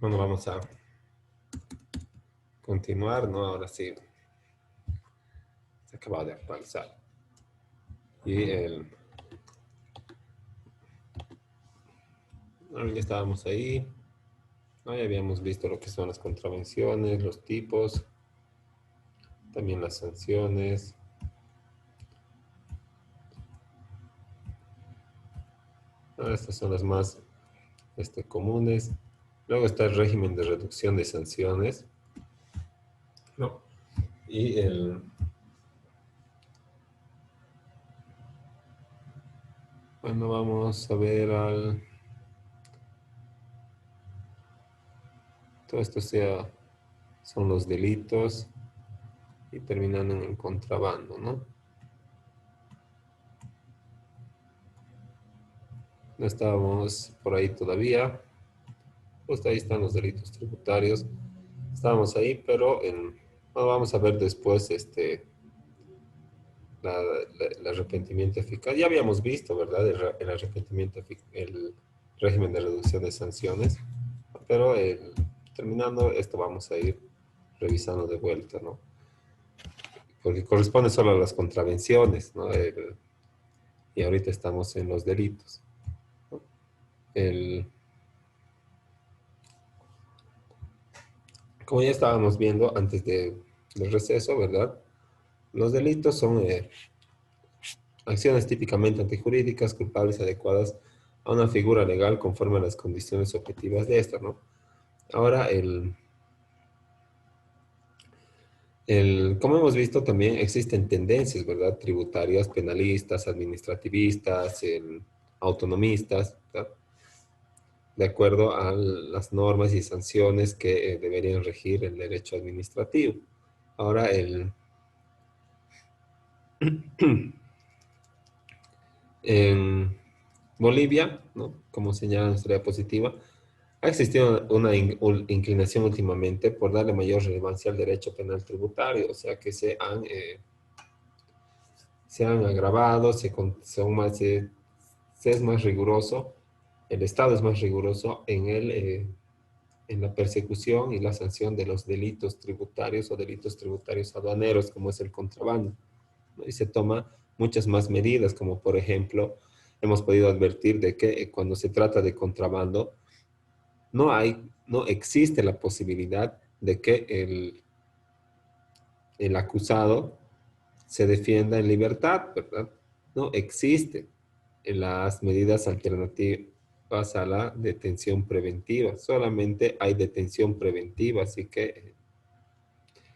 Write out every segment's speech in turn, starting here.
Bueno, vamos a continuar, ¿no? Ahora sí, se acaba de actualizar. Y ya estábamos ahí, ¿no? Ya habíamos visto lo que son las contravenciones, los tipos, también las sanciones. ¿No? Estas son las más comunes. Luego está el régimen de reducción de sanciones, ¿no? Y bueno, vamos a ver todo esto son los delitos y terminando en el contrabando, ¿no? No estábamos por ahí todavía. Pues ahí están los delitos tributarios. Estábamos ahí, pero bueno, vamos a ver después el arrepentimiento eficaz. Ya habíamos visto, ¿verdad? El arrepentimiento eficaz, el régimen de reducción de sanciones. Pero terminando esto vamos a ir revisando de vuelta, ¿no? Porque corresponde solo a las contravenciones, ¿no? Y ahorita estamos en los delitos, ¿no? El, Como ya estábamos viendo antes del receso, ¿verdad? Los delitos son acciones típicamente antijurídicas, culpables adecuadas a una figura legal conforme a las condiciones objetivas de esta, ¿no? Ahora, como hemos visto, también existen tendencias, ¿verdad? Tributarias, penalistas, administrativistas, autonomistas, ¿verdad? De acuerdo a las normas y sanciones que deberían regir el derecho administrativo. Ahora, en Bolivia, ¿no? Como señala nuestra diapositiva, ha existido una inclinación últimamente por darle mayor relevancia al derecho penal tributario, o sea que se han agravado, se es más riguroso, el Estado es más riguroso en la persecución y la sanción de los delitos tributarios o delitos tributarios aduaneros, como es el contrabando, ¿no? Y se toma muchas más medidas, como por ejemplo, hemos podido advertir de que cuando se trata de contrabando, no existe la posibilidad de que el acusado se defienda en libertad, ¿verdad? No existe en las medidas alternativas a la detención preventiva. Solamente hay detención preventiva, así que,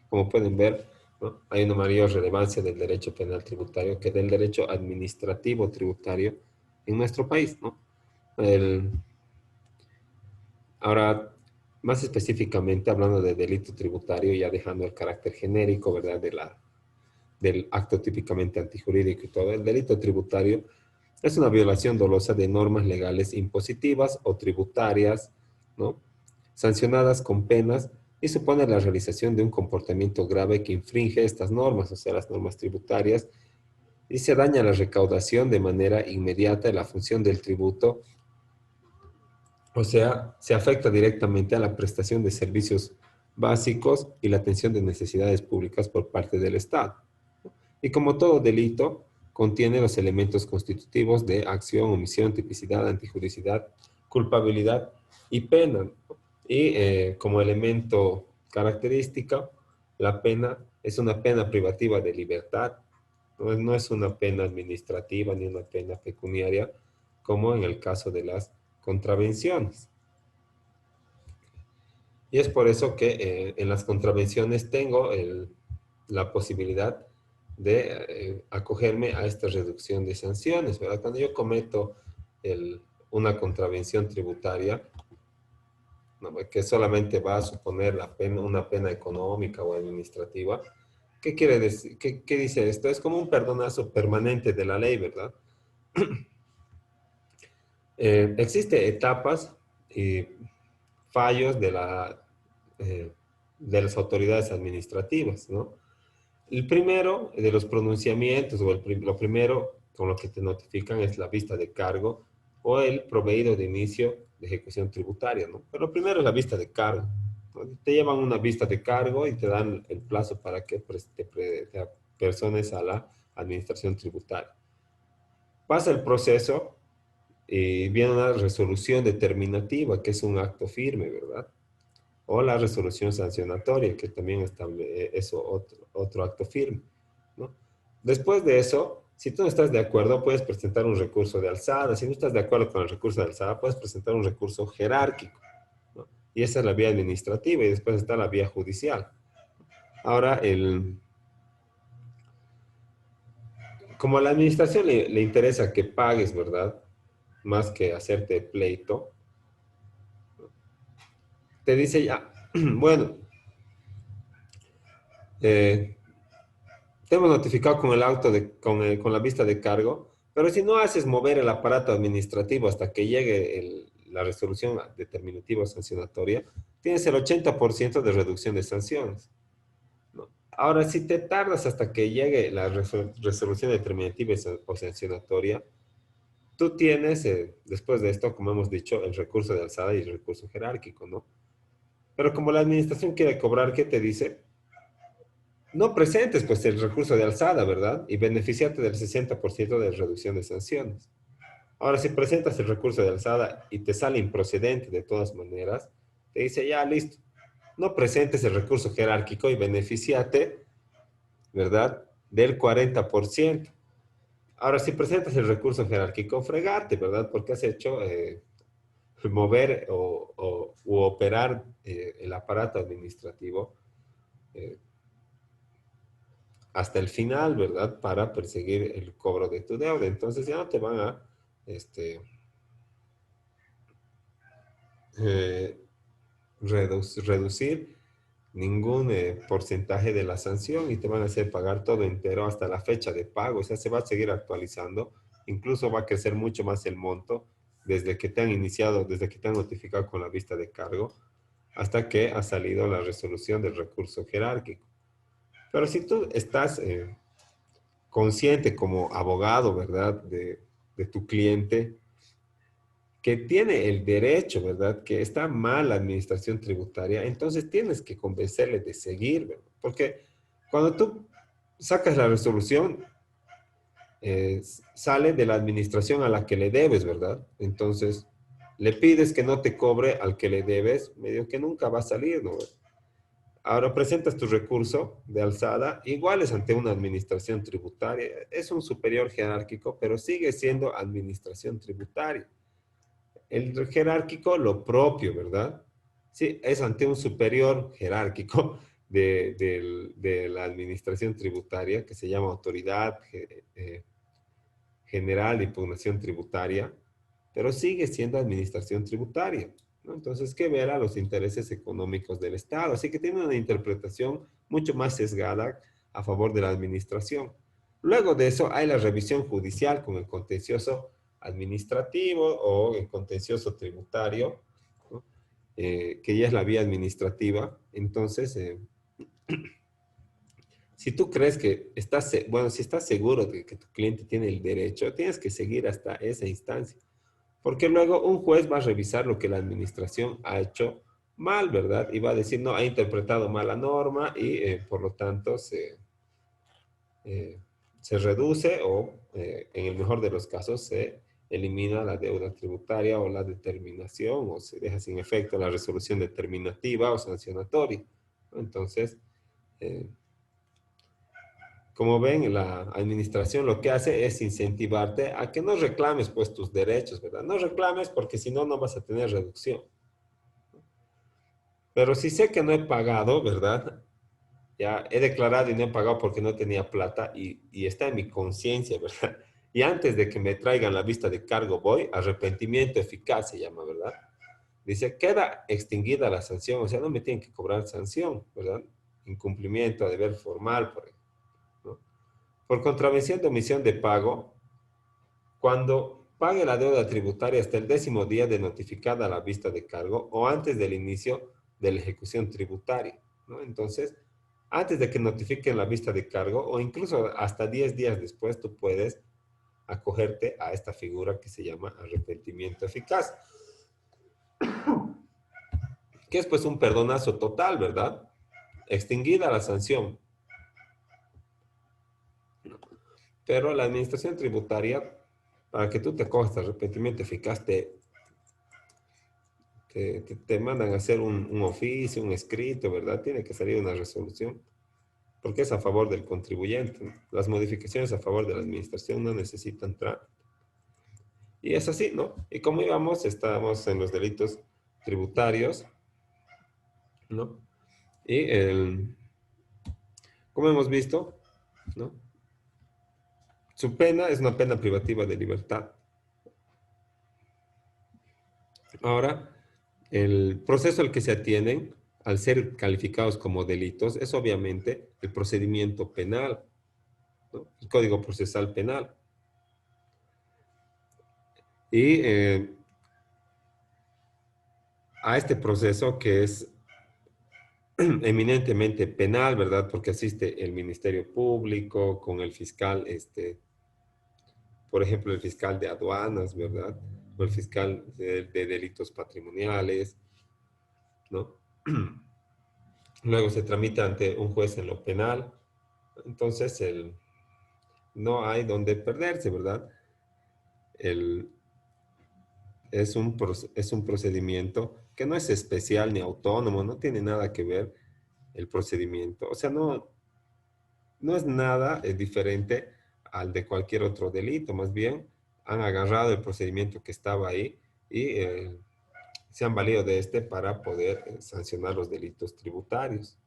como pueden ver, ¿no? Hay una mayor relevancia del derecho penal tributario que del derecho administrativo tributario en nuestro país, ¿no? El, Ahora, más específicamente hablando de delito tributario, ya dejando el carácter genérico, ¿verdad? Del acto típicamente antijurídico y todo, el delito tributario es una violación dolosa de normas legales impositivas o tributarias, ¿no? Sancionadas con penas y supone la realización de un comportamiento grave que infringe estas normas, o sea, las normas tributarias, y se daña la recaudación de manera inmediata de la función del tributo. O sea, se afecta directamente a la prestación de servicios básicos y la atención de necesidades públicas por parte del Estado. Y como todo delito, contiene los elementos constitutivos de acción, omisión, tipicidad, antijuricidad, culpabilidad y pena. Y como elemento característica, la pena es una pena privativa de libertad, no es una pena administrativa ni una pena pecuniaria, como en el caso de las contravenciones. Y es por eso que en las contravenciones tengo la posibilidad de acogerme a esta reducción de sanciones, ¿verdad? Cuando yo cometo una contravención tributaria, ¿no? Que solamente va a suponer una pena económica o administrativa, ¿qué quiere decir? ¿Qué dice esto? Es como un perdonazo permanente de la ley, ¿verdad? Existe etapas y fallos eh, de las autoridades administrativas, ¿no? El primero de los pronunciamientos, lo primero con lo que te notifican es la vista de cargo o el proveído de inicio de ejecución tributaria, ¿no? Pero primero es la vista de cargo, ¿no? Te llevan una vista de cargo y te dan el plazo para que te apersones a la administración tributaria. Pasa el proceso y viene una resolución determinativa, que es un acto firme, ¿verdad? O la resolución sancionatoria, que también es otro acto firme, ¿no? Después de eso, si tú no estás de acuerdo, puedes presentar un recurso de alzada. Si no estás de acuerdo con el recurso de alzada, puedes presentar un recurso jerárquico, ¿no? Y esa es la vía administrativa y después está la vía judicial. Ahora, como a la administración le interesa que pagues, ¿verdad? Más que hacerte pleito, te dice ya, bueno, eh, te hemos notificado con el auto, con la vista de cargo, pero si no haces mover el aparato administrativo hasta que llegue la resolución determinativa o sancionatoria, tienes el 80% de reducción de sanciones, ¿no? Ahora, si te tardas hasta que llegue la resolución determinativa o sancionatoria, tú tienes, después de esto, como hemos dicho, el recurso de alzada y el recurso jerárquico, ¿no? Pero como la administración quiere cobrar, ¿qué te dice? No presentes pues el recurso de alzada, ¿verdad? Y beneficiarte del 60% de reducción de sanciones. Ahora, si presentas el recurso de alzada y te sale improcedente de todas maneras, te dice, ya, listo, no presentes el recurso jerárquico y beneficiate, ¿verdad? Del 40%. Ahora, si presentas el recurso jerárquico, fregate, ¿verdad? Porque has hecho mover u operar el aparato administrativo eh, hasta el final, ¿verdad? Para perseguir el cobro de tu deuda. Entonces ya no te van a este, eh, reducir ningún porcentaje de la sanción y te van a hacer pagar todo entero hasta la fecha de pago. O sea, se va a seguir actualizando. Incluso va a crecer mucho más el monto desde que te han iniciado, desde que te han notificado con la vista de cargo, hasta que ha salido la resolución del recurso jerárquico. Pero si tú estás consciente como abogado, ¿verdad? De tu cliente, que tiene el derecho, ¿verdad? Que está mal la administración tributaria, entonces tienes que convencerle de seguir, ¿verdad? Porque cuando tú sacas la resolución, sale de la administración a la que le debes, ¿verdad? Entonces, le pides que no te cobre al que le debes, medio que nunca va a salir, ¿no? Ahora presentas tu recurso de alzada, igual es ante una administración tributaria. Es un superior jerárquico, pero sigue siendo administración tributaria. El jerárquico, lo propio, ¿verdad? Sí, es ante un superior jerárquico de la administración tributaria, que se llama Autoridad General de Impugnación Tributaria, pero sigue siendo administración tributaria, ¿no? Entonces, que vela los intereses económicos del Estado. Así que tiene una interpretación mucho más sesgada a favor de la administración. Luego de eso hay la revisión judicial con el contencioso administrativo o el contencioso tributario, ¿no? Que ya es la vía administrativa. Entonces, si tú crees que estás, bueno, si estás seguro de que tu cliente tiene el derecho, tienes que seguir hasta esa instancia. Porque luego un juez va a revisar lo que la administración ha hecho mal, ¿verdad? Y va a decir, no, ha interpretado mal la norma y por lo tanto eh, se reduce o en el mejor de los casos se elimina la deuda tributaria o la determinación o se deja sin efecto la resolución determinativa o sancionatoria. Entonces, eh, como ven, la administración lo que hace es incentivarte a que no reclames pues tus derechos, ¿verdad? No reclames porque si no, no vas a tener reducción. Pero si sé que no he pagado, ¿verdad? Ya he declarado y no he pagado porque no tenía plata y está en mi conciencia, ¿verdad? Y antes de que me traigan la vista de cargo voy, arrepentimiento eficaz se llama, ¿verdad? Dice, queda extinguida la sanción, o sea, no me tienen que cobrar sanción, ¿verdad? Incumplimiento, deber formal, por ejemplo, ¿no? Por contravención de omisión de pago, cuando pague la deuda tributaria hasta el 10º día de notificada la vista de cargo o antes del inicio de la ejecución tributaria, ¿no? Entonces, antes de que notifiquen la vista de cargo o incluso hasta 10 días después, tú puedes acogerte a esta figura que se llama arrepentimiento eficaz. que es pues un perdonazo total, ¿verdad? Extinguida la sanción. Pero la administración tributaria, para que tú te cojas de arrepentimiento eficaz, te mandan a hacer un oficio, un escrito, ¿verdad? Tiene que salir una resolución, porque es a favor del contribuyente, ¿no? Las modificaciones a favor de la administración no necesitan trámite. Y es así, ¿no? Y como íbamos, estábamos en los delitos tributarios, ¿no? Y como hemos visto, ¿no? Su pena es una pena privativa de libertad. Ahora, el proceso al que se atienen, al ser calificados como delitos, es obviamente el procedimiento penal, ¿no? El Código Procesal Penal. Y a este proceso que es eminentemente penal, ¿verdad? Porque asiste el Ministerio Público con el fiscal, por ejemplo, el fiscal de aduanas, ¿verdad? O el fiscal de delitos patrimoniales, ¿no? Luego se tramita ante un juez en lo penal. Entonces, no hay donde perderse, ¿verdad? El, es un procedimiento que no es especial ni autónomo, no tiene nada que ver el procedimiento. O sea, no es nada diferente al de cualquier otro delito, más bien han agarrado el procedimiento que estaba ahí y se han valido de este para poder sancionar los delitos tributarios.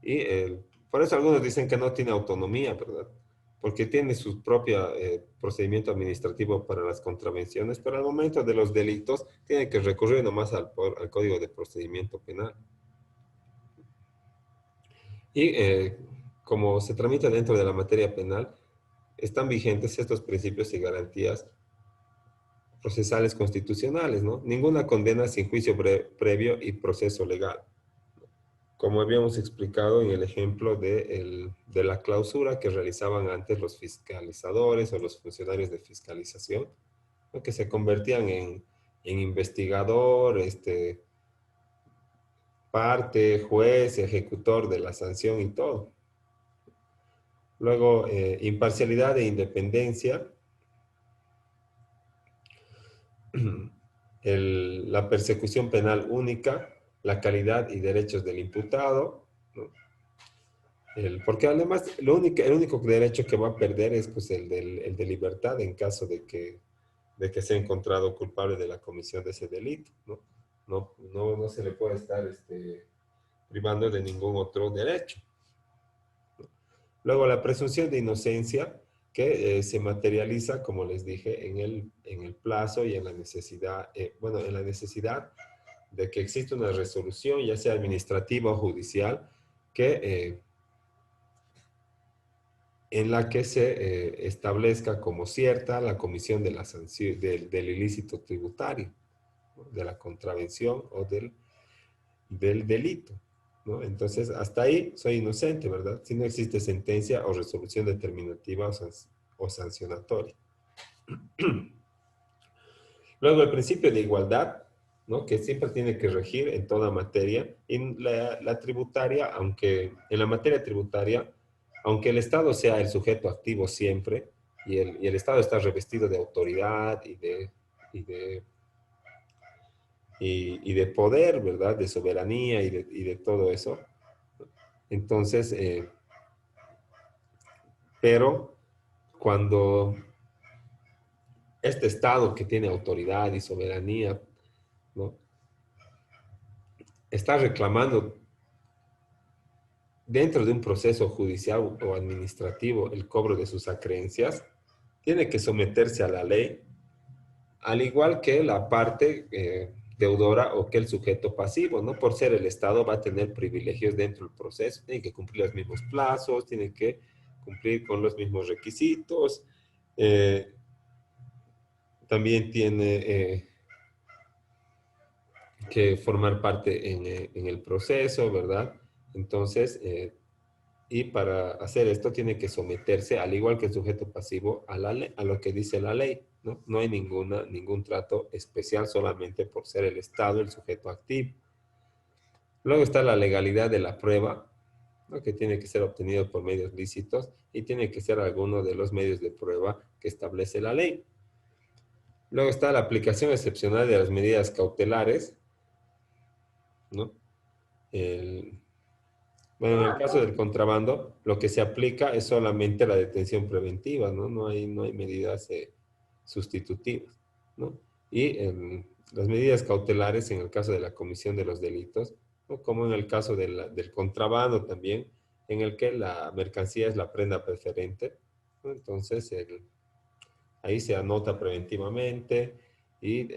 Y por eso algunos dicen que no tiene autonomía, ¿verdad? Porque tiene su propio procedimiento administrativo para las contravenciones, pero al momento de los delitos tiene que recurrir nomás al Código de Procedimiento Penal. Y como se tramita dentro de la materia penal, están vigentes estos principios y garantías procesales constitucionales, ¿no? Ninguna condena sin juicio previo y proceso legal. Como habíamos explicado en el ejemplo de la clausura que realizaban antes los fiscalizadores o los funcionarios de fiscalización, ¿no? Que se convertían en investigador, parte, juez, ejecutor de la sanción y todo. Luego, imparcialidad e independencia, la persecución penal única, la calidad y derechos del imputado, ¿no? Porque además el único derecho que va a perder es pues, el de libertad en caso de que sea encontrado culpable de la comisión de ese delito, ¿no? No se le puede estar privando de ningún otro derecho. Luego, la presunción de inocencia, que se materializa, como les dije, en el plazo y en la necesidad, bueno, en la necesidad de que exista una resolución, ya sea administrativa o judicial, que en la que se establezca como cierta la comisión de la sanción, del ilícito tributario, ¿no? De la contravención o del delito, ¿no? Entonces, hasta ahí soy inocente, ¿verdad? Si no existe sentencia o resolución determinativa o sancionatoria. Luego, el principio de igualdad, ¿no? Que siempre tiene que regir en toda materia. En la tributaria, aunque en la materia tributaria, aunque el Estado sea el sujeto activo siempre, y el Estado está revestido de autoridad y de, y de poder, ¿verdad? De soberanía y de todo eso. Entonces, pero cuando este Estado que tiene autoridad y soberanía, ¿no? Está reclamando dentro de un proceso judicial o administrativo el cobro de sus acreencias, tiene que someterse a la ley, al igual que la parte deudora o que el sujeto pasivo, ¿no? Por ser el Estado va a tener privilegios dentro del proceso, tiene que cumplir los mismos plazos, tiene que cumplir con los mismos requisitos, eh, también tiene que formar parte en el proceso, ¿verdad? Entonces, y para hacer esto tiene que someterse, al igual que el sujeto pasivo, a lo que dice la ley, ¿no? No hay ningún trato especial solamente por ser el Estado el sujeto activo. Luego está la legalidad de la prueba, ¿no? Que tiene que ser obtenido por medios lícitos y tiene que ser alguno de los medios de prueba que establece la ley. Luego está la aplicación excepcional de las medidas cautelares, ¿no? El, bueno, en el caso del contrabando, lo que se aplica es solamente la detención preventiva, ¿no? No hay medidas sustitutivas, ¿no? Y las medidas cautelares en el caso de la comisión de los delitos, ¿no? Como en el caso del contrabando también, en el que la mercancía es la prenda preferente, ¿no? Entonces, ahí se anota preventivamente y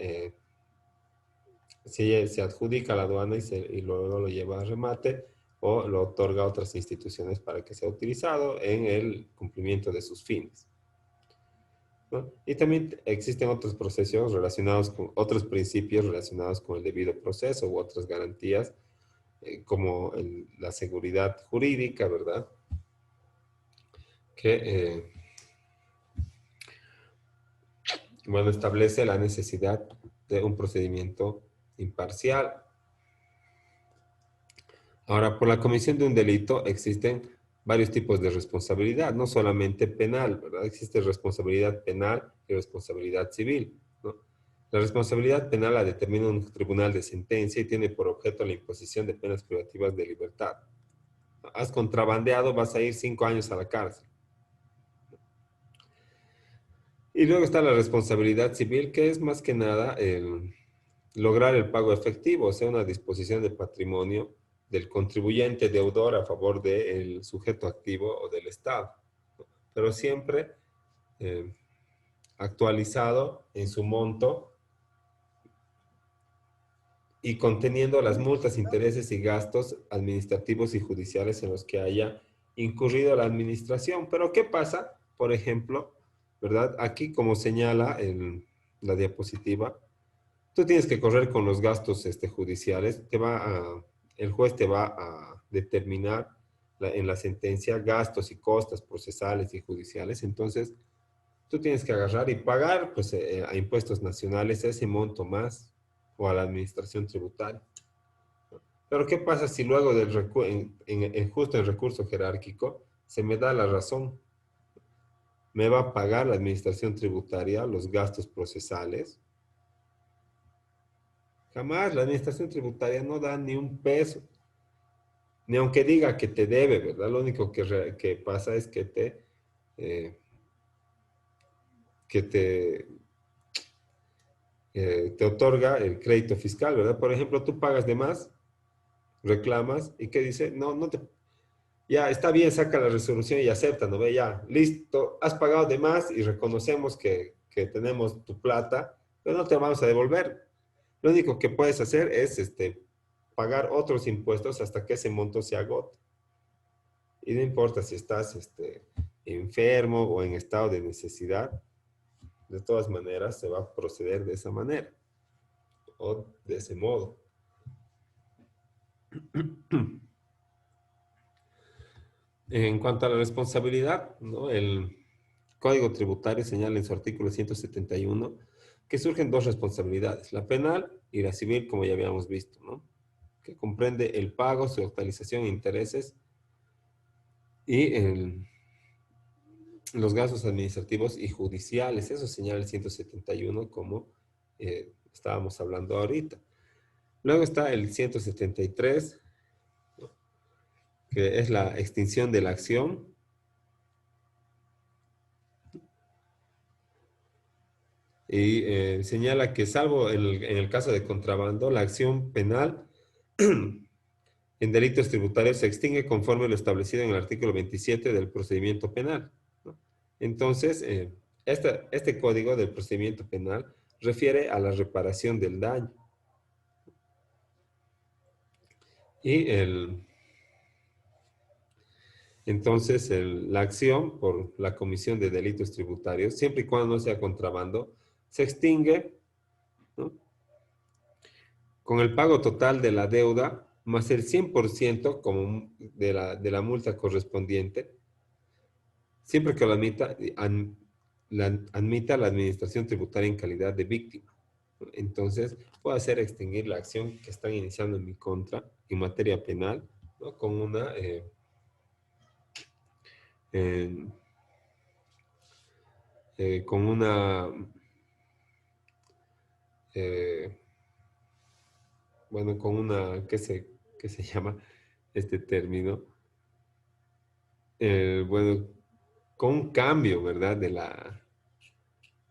se adjudica a la aduana y luego lo lleva a remate o lo otorga a otras instituciones para que sea utilizado en el cumplimiento de sus fines, ¿no? Y también existen otros procesos relacionados con otros principios relacionados con el debido proceso u otras garantías, como la seguridad jurídica, ¿verdad? Que, bueno, establece la necesidad de un procedimiento imparcial. Ahora, por la comisión de un delito existen varios tipos de responsabilidad, no solamente penal, ¿verdad? Existe responsabilidad penal y responsabilidad civil, ¿no? La responsabilidad penal la determina un tribunal de sentencia y tiene por objeto la imposición de penas privativas de libertad. Has contrabandeado, vas a ir 5 años a la cárcel. Y luego está la responsabilidad civil, que es más que nada lograr el pago efectivo, o sea, una disposición de patrimonio del contribuyente deudor a favor del sujeto activo o del Estado, ¿no? Pero siempre eh, actualizado en su monto y conteniendo las multas, intereses y gastos administrativos y judiciales en los que haya incurrido la administración. Pero ¿qué pasa? Por ejemplo, ¿verdad? Aquí, como señala en la diapositiva, tú tienes que correr con los gastos judiciales. El juez te va a determinar en la sentencia gastos y costas procesales y judiciales. Entonces, tú tienes que agarrar y pagar pues, a impuestos nacionales ese monto más o a la administración tributaria. Pero ¿qué pasa si luego justo el recurso jerárquico se me da la razón? Me va a pagar la administración tributaria los gastos procesales. Jamás la administración tributaria no da ni un peso, ni aunque diga que te debe, ¿verdad? Lo único que pasa es eh, que te otorga el crédito fiscal, ¿verdad? Por ejemplo, tú pagas de más, reclamas y ¿qué dice? No, ya está bien, saca la resolución y acepta, ¿no ve? Ya, listo, has pagado de más y reconocemos que tenemos tu plata, pero no te vamos a devolver. Lo único que puedes hacer es pagar otros impuestos hasta que ese monto se agote. Y no importa si estás enfermo o en estado de necesidad, de todas maneras se va a proceder de esa manera o de ese modo. En cuanto a la responsabilidad, ¿no? El Código Tributario señala en su artículo 171 que surgen dos responsabilidades, la penal y la civil, como ya habíamos visto, ¿no? Que comprende el pago, su actualización e intereses y los gastos administrativos y judiciales. Eso señala el 171 como estábamos hablando ahorita. Luego está el 173, ¿no? Que es la extinción de la acción. Y señala que salvo en el caso de contrabando, la acción penal en delitos tributarios se extingue conforme lo establecido en el artículo 27 del procedimiento penal, ¿no? Entonces, este código del procedimiento penal refiere a la reparación del daño. Y entonces la acción por la comisión de delitos tributarios, siempre y cuando no sea contrabando, se extingue, ¿no? Con el pago total de la deuda más el 100% como de la multa correspondiente, siempre que admita la administración tributaria en calidad de víctima. Entonces, puedo hacer extinguir la acción que están iniciando en mi contra en materia penal, ¿no? Con una eh, con una, eh, bueno, con una, qué se llama este término? Bueno, con un cambio, ¿verdad?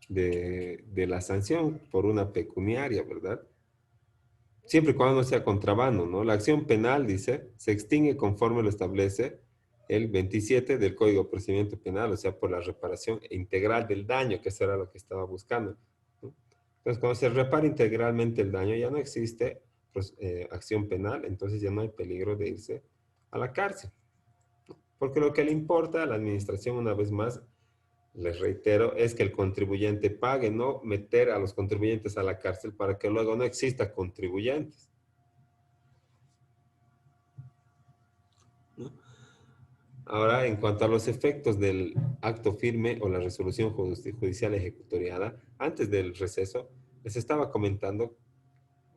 De la sanción por una pecuniaria, ¿verdad? Siempre y cuando no sea contrabando, ¿no? La acción penal, dice, se extingue conforme lo establece el 27 del Código de Procedimiento Penal, o sea, por la reparación integral del daño, que eso era lo que estaba buscando, ¿no? Entonces, cuando se repara integralmente el daño, ya no existe pues, acción penal, entonces ya no hay peligro de irse a la cárcel. Porque lo que le importa a la administración, una vez más, les reitero, es que el contribuyente pague, no meter a los contribuyentes a la cárcel para que luego no exista contribuyentes, ¿no? Ahora, en cuanto a los efectos del acto firme o la resolución judicial ejecutoriada, antes del receso, les estaba comentando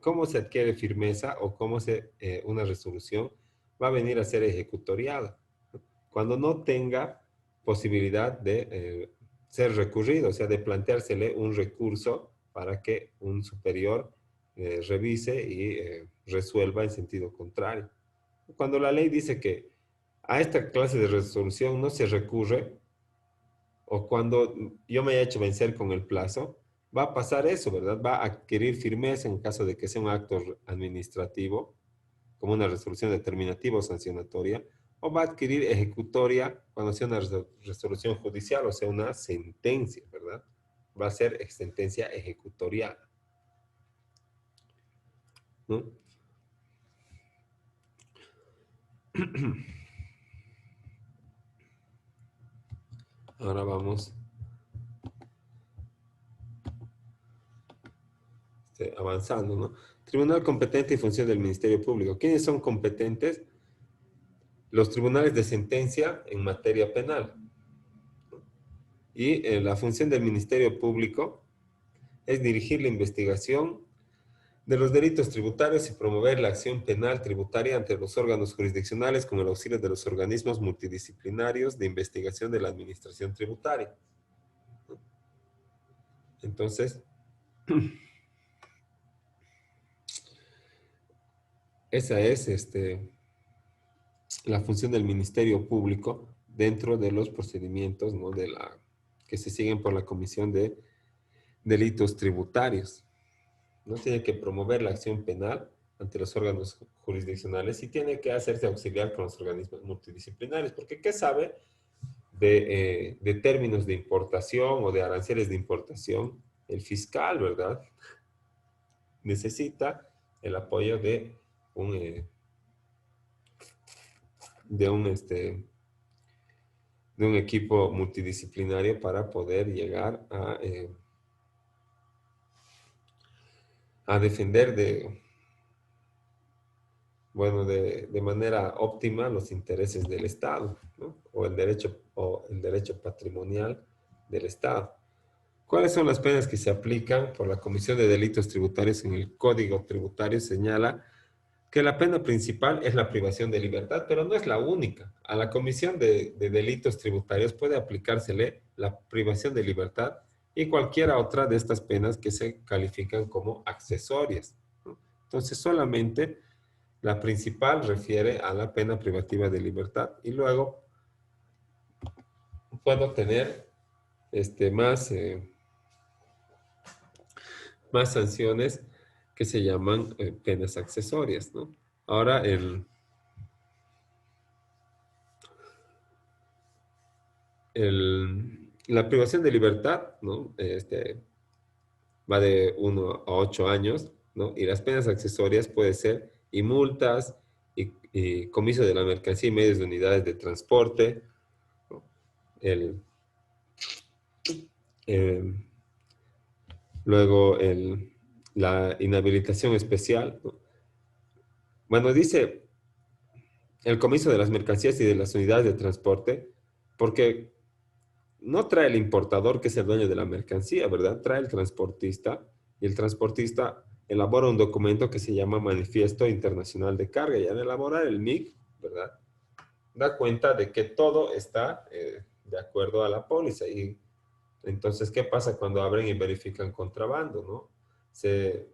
cómo se adquiere firmeza o cómo una resolución va a venir a ser ejecutoriada. Cuando no tenga posibilidad de ser recurrido, o sea, de planteársele un recurso para que un superior revise y resuelva en sentido contrario. Cuando la ley dice que a esta clase de resolución no se recurre, o cuando yo me haya hecho vencer con el plazo, va a pasar eso, ¿verdad? Va a adquirir firmeza en caso de que sea un acto administrativo, como una resolución determinativa o sancionatoria, o va a adquirir ejecutoria cuando sea una resolución judicial, o sea, una sentencia, ¿verdad? Va a ser sentencia ejecutorial, ¿no? Ahora vamos avanzando, ¿no? Tribunal competente y función del Ministerio Público. ¿Quiénes son competentes? Los tribunales de sentencia en materia penal. Y la función del Ministerio Público es dirigir la investigación de los delitos tributarios y promover la acción penal tributaria ante los órganos jurisdiccionales con el auxilio de los organismos multidisciplinarios de investigación de la administración tributaria. Entonces, esa es la función del Ministerio Público dentro de los procedimientos, ¿no? Que se siguen por la Comisión de Delitos Tributarios. No tiene que promover la acción penal ante los órganos jurisdiccionales y tiene que hacerse auxiliar con los organismos multidisciplinarios, porque ¿qué sabe de términos de importación o de aranceles de importación? El fiscal, ¿verdad? Necesita el apoyo un, eh, de un, de un equipo multidisciplinario para poder llegar a defender bueno, de manera óptima los intereses del Estado, ¿no? O el derecho patrimonial del Estado. ¿Cuáles son las penas que se aplican por la Comisión de Delitos Tributarios en el Código Tributario? Señala que la pena principal es la privación de libertad, pero no es la única. A la Comisión de Delitos Tributarios puede aplicársele la privación de libertad y cualquiera otra de estas penas que se califican como accesorias, ¿no? Entonces, solamente la principal refiere a la pena privativa de libertad y luego puedo tener más, más sanciones que se llaman penas accesorias, ¿no? Ahora, la privación de libertad, ¿no? Va de 1 a 8 años, ¿no? Y las penas accesorias pueden ser y multas, y comiso de la mercancía y medios de unidades de transporte, ¿no? El, eh, luego la inhabilitación especial, ¿no? Bueno, dice el comiso de las mercancías y de las unidades de transporte, porque no trae el importador, que es el dueño de la mercancía, ¿verdad? Trae el transportista y el transportista elabora un documento que se llama Manifiesto Internacional de Carga. Y al elaborar el MIC, ¿verdad? Da cuenta de que todo está de acuerdo a la póliza. Y entonces, ¿qué pasa cuando abren y verifican contrabando, no? Se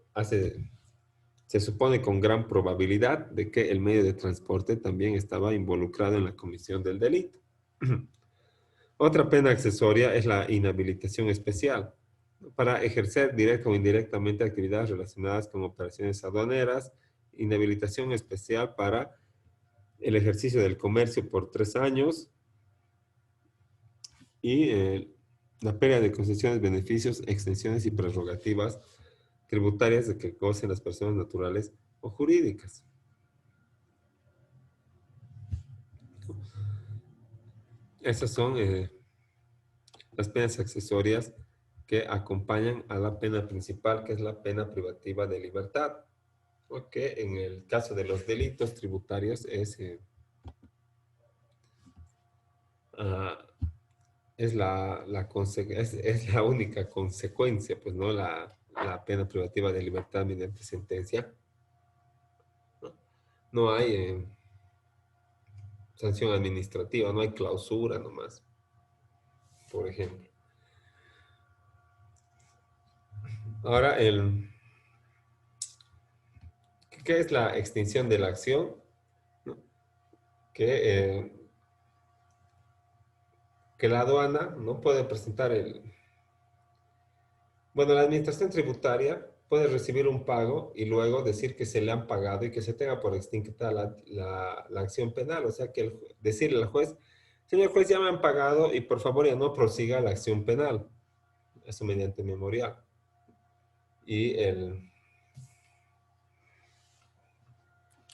supone con gran probabilidad de que el medio de transporte también estaba involucrado en la comisión del delito. Otra pena accesoria es la inhabilitación especial para ejercer directa o indirectamente actividades relacionadas con operaciones aduaneras, inhabilitación especial para el ejercicio del comercio por 3 años y la pérdida de concesiones, beneficios, extensiones y prerrogativas tributarias de que gocen las personas naturales o jurídicas. Esas son las penas accesorias que acompañan a la pena principal, que es la pena privativa de libertad. Porque en el caso de los delitos tributarios ah, es la única consecuencia, pues no la pena privativa de libertad mediante sentencia. No hay sanción administrativa, no hay clausura nomás, por ejemplo. Ahora, ¿qué es la extinción de la acción? ¿No? Que, que la aduana no puede presentar Bueno, la administración tributaria puede recibir un pago y luego decir que se le han pagado y que se tenga por extinta la acción penal. O sea, que decirle al juez, señor juez, ya me han pagado y por favor ya no prosiga la acción penal. Eso mediante memorial. Y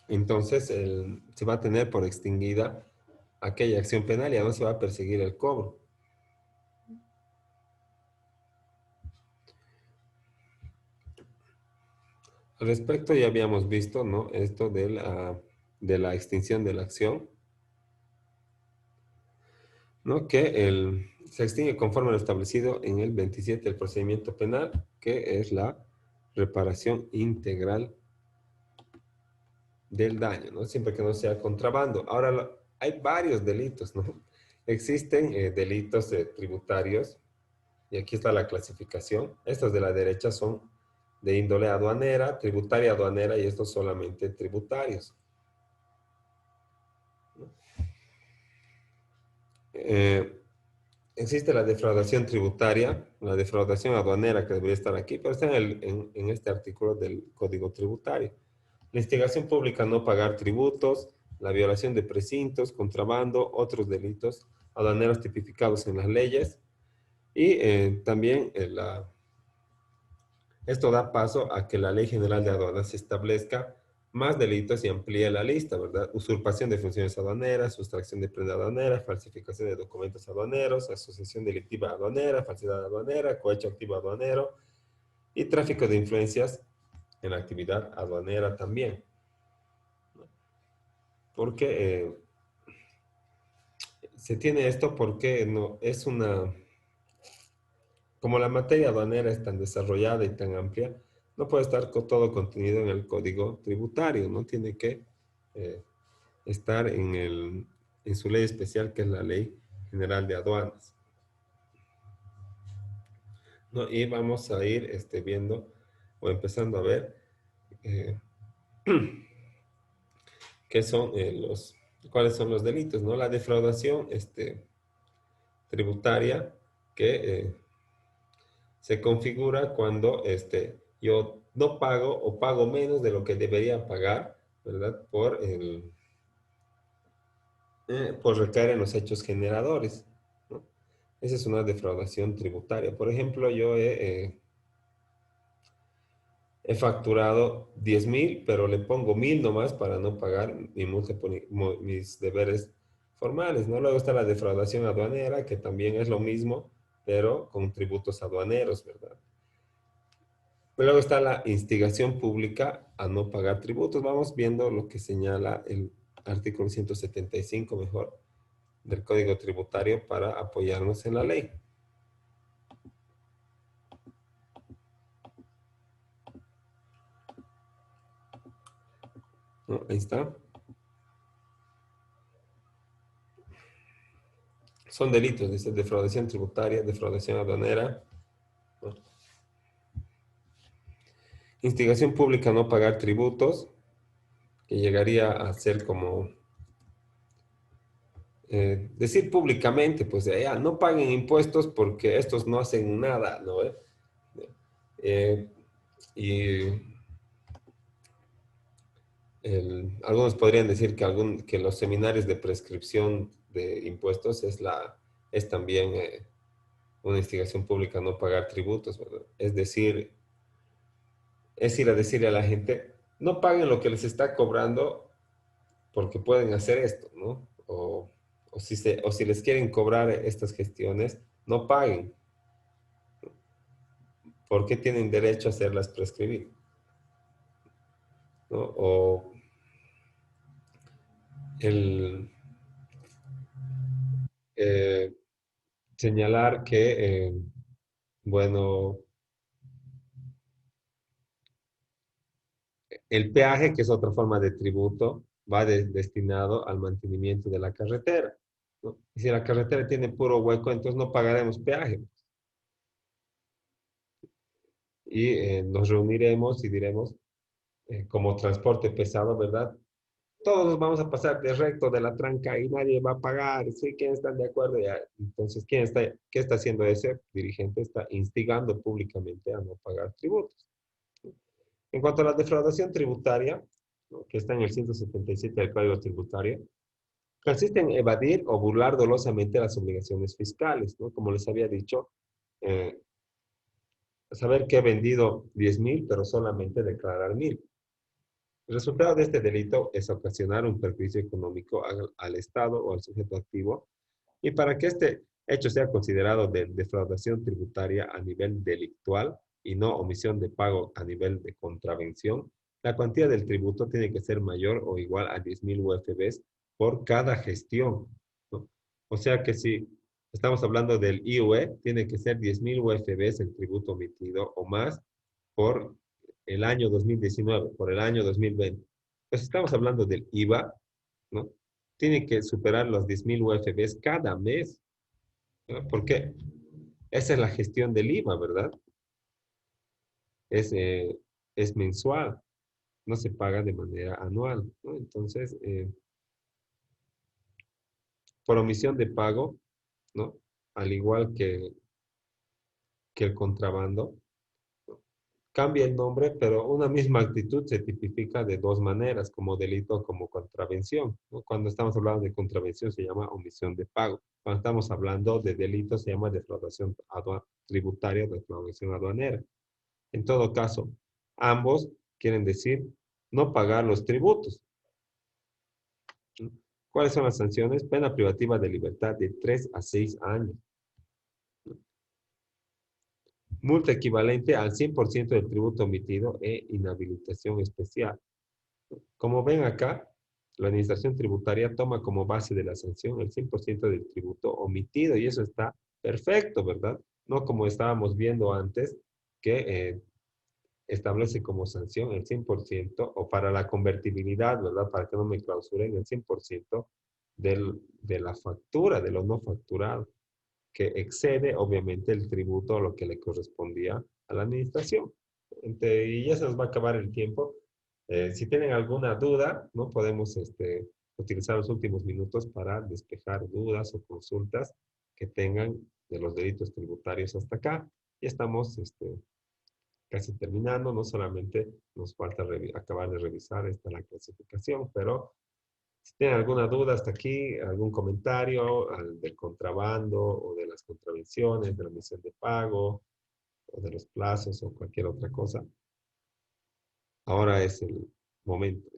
entonces se va a tener por extinguida aquella acción penal y ya no se va a perseguir el cobro. Al respecto ya habíamos visto, ¿no? Esto de la extinción de la acción, ¿no? Que se extingue conforme a lo establecido en el 27 del procedimiento penal, que es la reparación integral del daño, ¿no? Siempre que no sea contrabando. Ahora, hay varios delitos, ¿no? Existen delitos tributarios, y aquí está la clasificación. Estos de la derecha son de índole aduanera, tributaria aduanera, y estos solamente tributarios. Eh, Existe la defraudación tributaria, la defraudación aduanera que debería estar aquí, pero está en este artículo del Código Tributario. La instigación pública a no pagar tributos, la violación de precintos, contrabando, otros delitos aduaneros tipificados en las leyes. Y también esto da paso a que la Ley General de Aduanas establezca más delitos y amplíe la lista, ¿verdad? Usurpación de funciones aduaneras, sustracción de prenda aduanera, falsificación de documentos aduaneros, asociación delictiva aduanera, falsedad aduanera, cohecho activo aduanero y tráfico de influencias en la actividad aduanera también. Porque se tiene esto porque no es como la materia aduanera es tan desarrollada y tan amplia, no puede estar todo contenido en el código tributario, no tiene que eh, estar en su ley especial, que es la Ley General de Aduanas. ¿No? Y vamos a ir viendo o empezando a ver eh, qué son cuáles son los delitos, ¿no? La defraudación tributaria que se configura cuando yo no pago o pago menos de lo que debería pagar, ¿verdad? Por recaer en los hechos generadores, ¿no? Esa es una defraudación tributaria. Por ejemplo, yo he facturado 10,000, pero le pongo 1,000 nomás para no pagar mi multa por mis deberes formales, ¿no? Luego está la defraudación aduanera, que también es lo mismo, pero con tributos aduaneros, ¿verdad? Luego está la instigación pública a no pagar tributos. Vamos viendo lo que señala el artículo 175 mejor del Código Tributario para apoyarnos en la ley. ¿No? Ahí está. Son delitos, dice defraudación tributaria, defraudación aduanera, ¿no? Instigación pública a no pagar tributos, que llegaría a ser como decir públicamente, pues no paguen impuestos porque estos no hacen nada, ¿no? Eh, y algunos podrían decir que, que los seminarios de prescripción de impuestos es también una instigación pública a no pagar tributos, ¿verdad? Es decir, es ir a decirle a la gente, no paguen lo que les está cobrando porque pueden hacer esto, ¿no? O si les quieren cobrar estas gestiones, no paguen, porque tienen derecho a hacerlas prescribir, ¿no? O el eh, señalar que, bueno, el peaje, que es otra forma de tributo, va destinado al mantenimiento de la carretera, ¿no? Y si la carretera tiene puro hueco, entonces no pagaremos peaje. Y nos reuniremos y diremos, como transporte pesado, ¿verdad? Todos nos vamos a pasar de recto de la tranca y nadie va a pagar. ¿Sí? ¿Quién está de acuerdo? Ya. Entonces, ¿qué está haciendo ese dirigente? Está instigando públicamente a no pagar tributos. En cuanto a la defraudación tributaria, ¿no? Que está en el 177 del Código Tributario, consiste en evadir o burlar dolosamente las obligaciones fiscales, ¿no? Como les había dicho, eh, saber que he vendido 10,000, pero solamente declarar 1,000. El resultado de este delito es ocasionar un perjuicio económico al Estado o al sujeto activo, y para que este hecho sea considerado de defraudación tributaria a nivel delictual y no omisión de pago a nivel de contravención, la cuantía del tributo tiene que ser mayor o igual a 10,000 UFBs por cada gestión, ¿no? O sea que si estamos hablando del IUE, tiene que ser 10,000 UFBs el tributo omitido o más por el año 2019, por el año 2020. Pues estamos hablando del IVA, ¿no? Tiene que superar los 10,000 UFBs cada mes, ¿no? Porque esa es la gestión del IVA, ¿verdad? Es, eh, es mensual, no se paga de manera anual, ¿no? Entonces, por omisión de pago, ¿no? Al igual que el contrabando, cambia el nombre, pero una misma actitud se tipifica de dos maneras, como delito o como contravención, ¿no? Cuando estamos hablando de contravención se llama omisión de pago. Cuando estamos hablando de delito se llama defraudación tributaria o defraudación aduanera. En todo caso, ambos quieren decir no pagar los tributos, ¿no? ¿Cuáles son las sanciones? Pena privativa de libertad de 3 a 6 años. Multa equivalente al 100% del tributo omitido e inhabilitación especial. Como ven acá, la administración tributaria toma como base de la sanción el 100% del tributo omitido y eso está perfecto, ¿verdad? No como estábamos viendo antes, que establece como sanción el 100% o para la convertibilidad, ¿verdad? Para que no me clausuren el 100% de la factura, de lo no facturado, que excede obviamente el tributo a lo que le correspondía a la administración. Y ya se nos va a acabar el tiempo. Si tienen alguna duda, ¿no? Podemos utilizar los últimos minutos para despejar dudas o consultas que tengan de los delitos tributarios hasta acá. Ya estamos casi terminando, no solamente nos falta acabar de revisar la clasificación, pero si tienen alguna duda hasta aquí, algún comentario del contrabando o de las contravenciones, de la omisión de pago o de los plazos o cualquier otra cosa, ahora es el momento.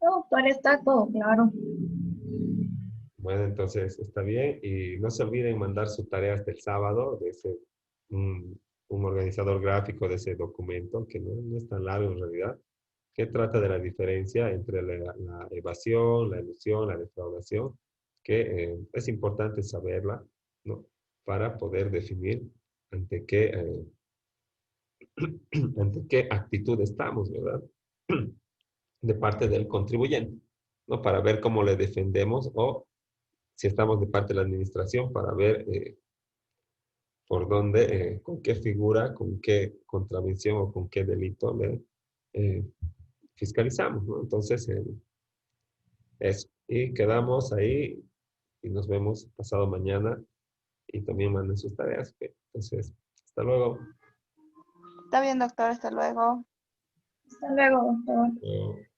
No, para está todo claro. Bueno, entonces está bien y no se olviden mandar su tarea hasta el sábado de un, un organizador gráfico de ese documento, que no es tan largo en realidad. que trata de la diferencia entre la evasión, la elusión, la defraudación, que es importante saberla, ¿no? Para poder definir ante qué, ante qué actitud estamos, ¿verdad? De parte del contribuyente, ¿no? Para ver cómo le defendemos o si estamos de parte de la administración para ver por dónde, con qué figura, con qué contravención o con qué delito le fiscalizamos, ¿no? Entonces, eso. Y quedamos ahí y nos vemos pasado mañana y también manden sus tareas. ¿Ok? Entonces, hasta luego. Está bien, doctor, hasta luego. Hasta luego, doctor.